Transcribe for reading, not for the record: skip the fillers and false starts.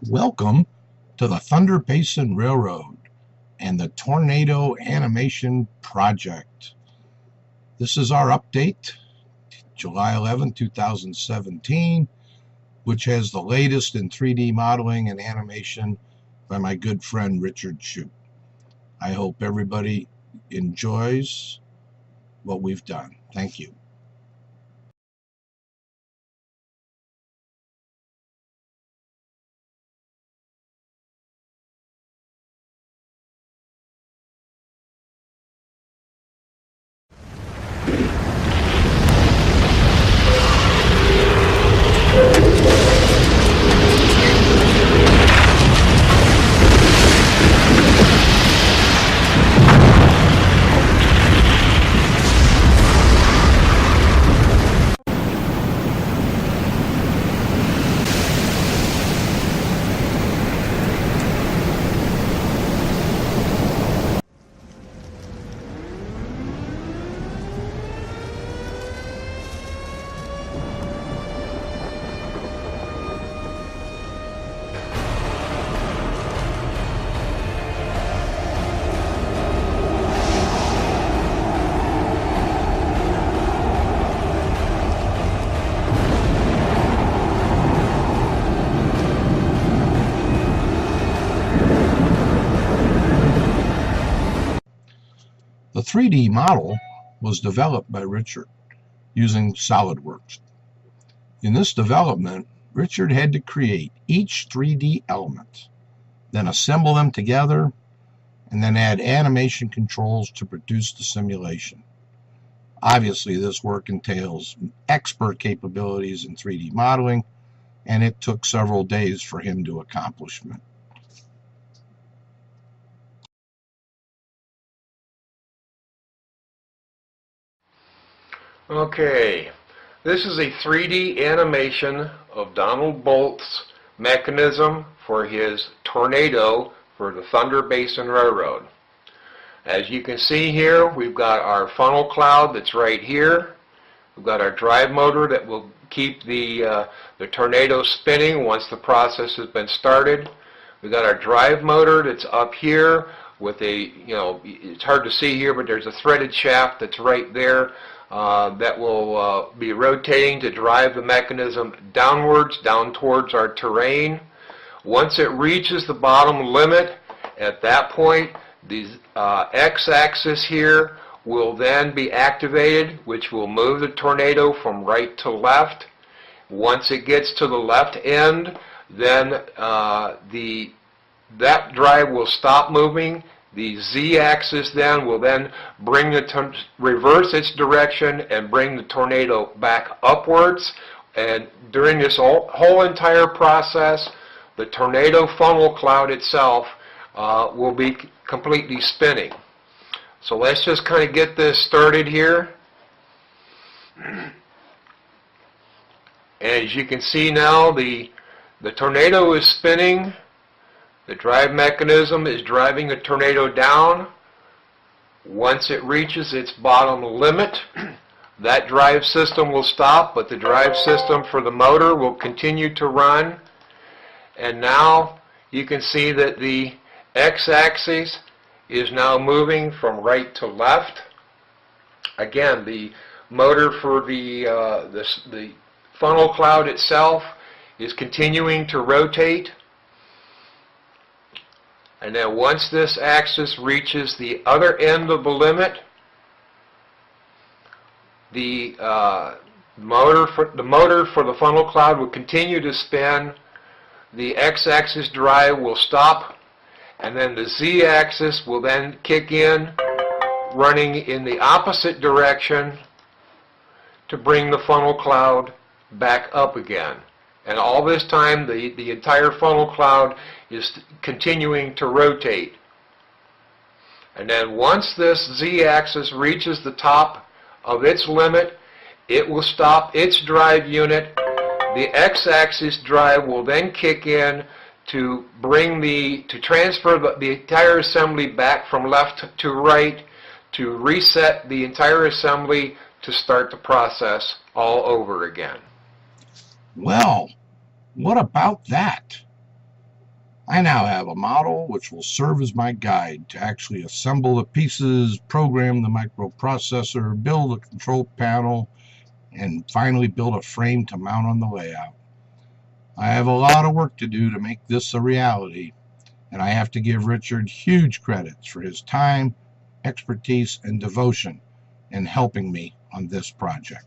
Welcome to the Thunder Basin Railroad and the Tornado Animation Project. This is our update, July 11, 2017, which has the latest in 3D modeling and animation by my good friend Richard Shute. I hope everybody enjoys what we've done. Thank you. The 3D model was developed by Richard using SolidWorks. In this development, Richard had to create each 3D element, then assemble them together, and then add animation controls to produce the simulation. Obviously, this work entails expert capabilities in 3D modeling, and it took several days for him to accomplish it. Okay, this is a 3D animation of Donald Bolt's mechanism for his tornado for the Thunder Basin Railroad. As you can see here, we've got our funnel cloud that's right here. We've got our drive motor that will keep the tornado spinning once the process has been started. We've got our drive motor that's up here with a, it's hard to see here, but there's a threaded shaft that's right there that will be rotating to drive the mechanism downwards, down towards our terrain. Once it reaches the bottom limit, at that point, the x-axis here will then be activated, which will move the tornado from right to left. Once it gets to the left end, then that drive will stop moving. The z-axis then will then bring reverse its direction and bring the tornado back upwards. And during this whole entire process, the tornado funnel cloud itself will be completely spinning. So let's just kind of get this started here. As you can see now, the tornado is spinning. The drive mechanism is driving the tornado down. Once it reaches its bottom limit, that drive system will stop, but the drive system for the motor will continue to run. And now you can see that the x-axis is now moving from right to left. Again, the motor for the funnel cloud itself is continuing to rotate. And then once this axis reaches the other end of the limit, the motor for the funnel cloud will continue to spin. The x-axis drive will stop, and then the z-axis will then kick in, running in the opposite direction to bring the funnel cloud back up again. And all this time, the entire funnel cloud is continuing to rotate. And then once this z-axis reaches the top of its limit, it will stop its drive unit. The x-axis drive will then kick in to transfer the entire assembly back from left to right, to reset the entire assembly to start the process all over again. Well, what about that? I now have a model which will serve as my guide to actually assemble the pieces, program the microprocessor, build a control panel, and finally build a frame to mount on the layout. I have a lot of work to do to make this a reality, and I have to give Richard huge credits for his time, expertise, and devotion in helping me on this project.